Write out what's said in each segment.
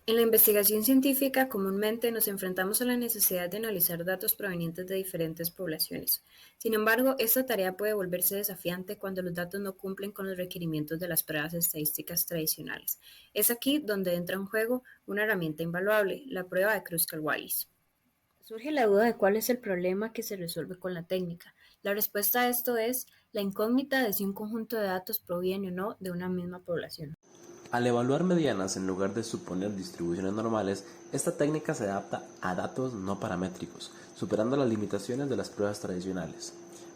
En la investigación científica, comúnmente nos enfrentamos a la necesidad de analizar datos provenientes de diferentes poblaciones. Sin embargo, esta tarea puede volverse desafiante cuando los datos no cumplen con los requerimientos de las pruebas estadísticas tradicionales. Es aquí donde entra en juego una herramienta invaluable, la prueba de Kruskal-Wallis. Surge la duda de cuál es el problema que se resuelve con la técnica. La respuesta a esto es la incógnita de si un conjunto de datos proviene o no de una misma población. Al evaluar medianas en lugar de suponer distribuciones normales, esta técnica se adapta a datos no paramétricos, superando las limitaciones de las pruebas tradicionales.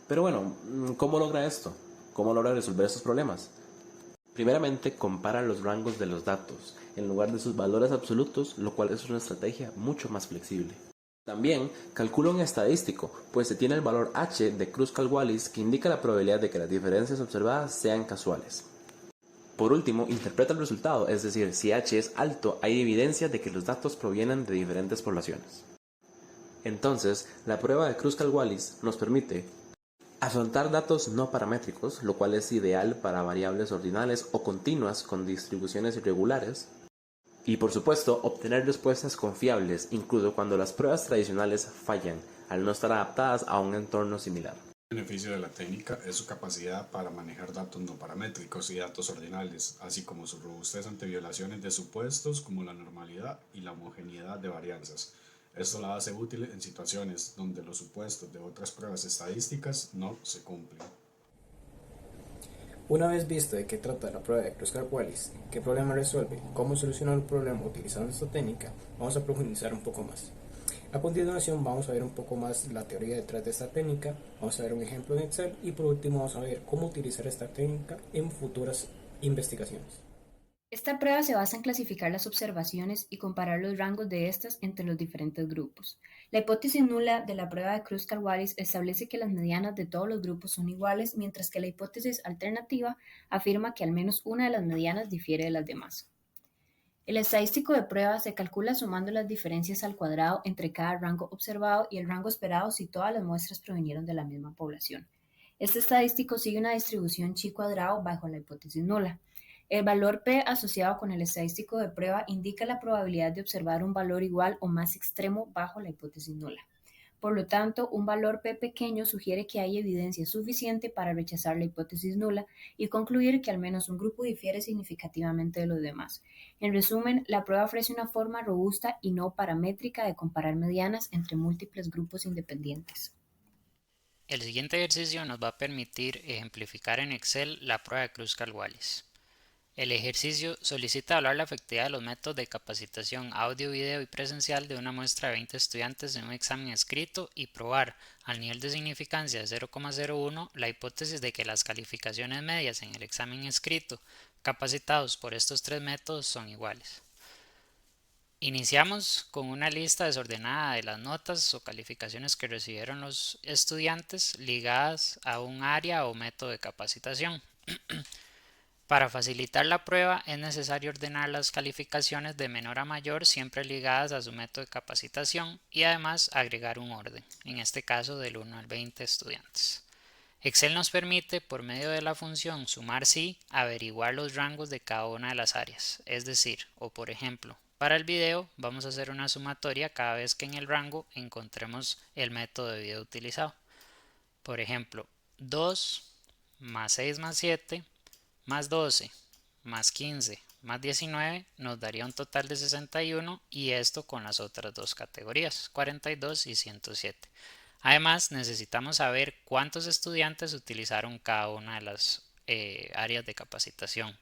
Pero bueno, ¿cómo logra esto? ¿Cómo logra resolver estos problemas? Primeramente, compara los rangos de los datos en lugar de sus valores absolutos, lo cual es una estrategia mucho más flexible. También calcula un estadístico, pues se tiene el valor h de Kruskal-Wallis que indica la probabilidad de que las diferencias observadas sean casuales. Por último, interpreta el resultado, es decir, si h es alto, hay evidencia de que los datos provienen de diferentes poblaciones. Entonces, la prueba de Kruskal-Wallis nos permite afrontar datos no paramétricos, lo cual es ideal para variables ordinales o continuas con distribuciones irregulares, y por supuesto, obtener respuestas confiables, incluso cuando las pruebas tradicionales fallan, al no estar adaptadas a un entorno similar. El beneficio de la técnica es su capacidad para manejar datos no paramétricos y datos ordinales, así como su robustez ante violaciones de supuestos como la normalidad y la homogeneidad de varianzas. Esto la hace útil en situaciones donde los supuestos de otras pruebas estadísticas no se cumplen. Una vez visto de qué trata la prueba de Kruskal-Wallis, qué problema resuelve y cómo solucionar el problema utilizando esta técnica, vamos a profundizar un poco más. A continuación vamos a ver un poco más la teoría detrás de esta técnica, vamos a ver un ejemplo en Excel y por último vamos a ver cómo utilizar esta técnica en futuras investigaciones. Esta prueba se basa en clasificar las observaciones y comparar los rangos de estas entre los diferentes grupos. La hipótesis nula de la prueba de Kruskal-Wallis establece que las medianas de todos los grupos son iguales, mientras que la hipótesis alternativa afirma que al menos una de las medianas difiere de las demás. El estadístico de prueba se calcula sumando las diferencias al cuadrado entre cada rango observado y el rango esperado si todas las muestras provinieron de la misma población. Este estadístico sigue una distribución chi cuadrado bajo la hipótesis nula. El valor P asociado con el estadístico de prueba indica la probabilidad de observar un valor igual o más extremo bajo la hipótesis nula. Por lo tanto, un valor P pequeño sugiere que hay evidencia suficiente para rechazar la hipótesis nula y concluir que al menos un grupo difiere significativamente de los demás. En resumen, la prueba ofrece una forma robusta y no paramétrica de comparar medianas entre múltiples grupos independientes. El siguiente ejercicio nos va a permitir ejemplificar en Excel la prueba de Kruskal-Wallis. El ejercicio solicita evaluar la efectividad de los métodos de capacitación audio, video y presencial de una muestra de 20 estudiantes en un examen escrito y probar al nivel de significancia de 0,01 la hipótesis de que las calificaciones medias en el examen escrito capacitados por estos tres métodos son iguales. Iniciamos con una lista desordenada de las notas o calificaciones que recibieron los estudiantes ligadas a un área o método de capacitación. Para facilitar la prueba es necesario ordenar las calificaciones de menor a mayor siempre ligadas a su método de capacitación y además agregar un orden, en este caso del 1 al 20 estudiantes. Excel nos permite, por medio de la función sumar si, averiguar los rangos de cada una de las áreas, es decir, o por ejemplo, para el video vamos a hacer una sumatoria cada vez que en el rango encontremos el método de video utilizado. Por ejemplo, 2 más 6 más 7 más 12 más 15 más 19 nos daría un total de 61 y esto con las otras dos categorías, 42 y 107. Además, necesitamos saber cuántos estudiantes utilizaron cada una de las áreas de capacitación.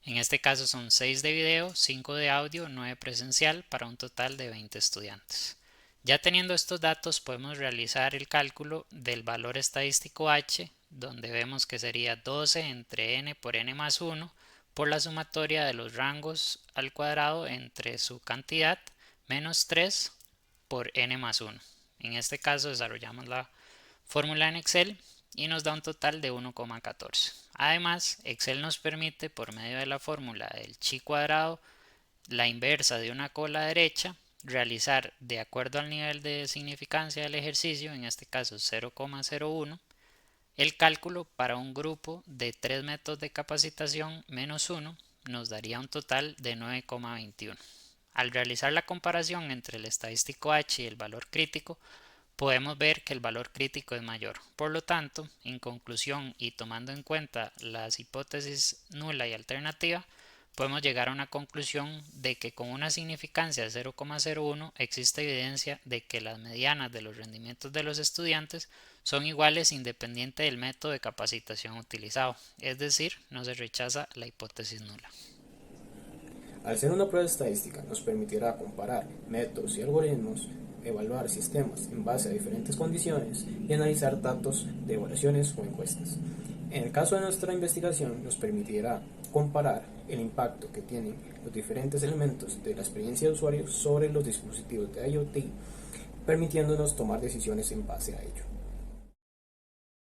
En este caso son 6 de video, 5 de audio, 9 presencial para un total de 20 estudiantes. Ya teniendo estos datos podemos realizar el cálculo del valor estadístico h, donde vemos que sería 12 entre n por n más 1 por la sumatoria de los rangos al cuadrado entre su cantidad menos 3 por n más 1. En este caso desarrollamos la fórmula en Excel y nos da un total de 1,14. Además, Excel nos permite, por medio de la fórmula del chi cuadrado, la inversa de una cola derecha, realizar de acuerdo al nivel de significancia del ejercicio, en este caso 0,01, el cálculo para un grupo de 3 métodos de capacitación menos 1 nos daría un total de 9,21. Al realizar la comparación entre el estadístico H y el valor crítico, podemos ver que el valor crítico es mayor. Por lo tanto, en conclusión y tomando en cuenta las hipótesis nula y alternativa, podemos llegar a una conclusión de que con una significancia de 0,01 existe evidencia de que las medianas de los rendimientos de los estudiantes son iguales independiente del método de capacitación utilizado, es decir, no se rechaza la hipótesis nula. Al ser una prueba estadística, nos permitirá comparar métodos y algoritmos, evaluar sistemas en base a diferentes condiciones y analizar datos de evaluaciones o encuestas. En el caso de nuestra investigación, nos permitirá comparar el impacto que tienen los diferentes elementos de la experiencia de usuario sobre los dispositivos de IoT, permitiéndonos tomar decisiones en base a ello.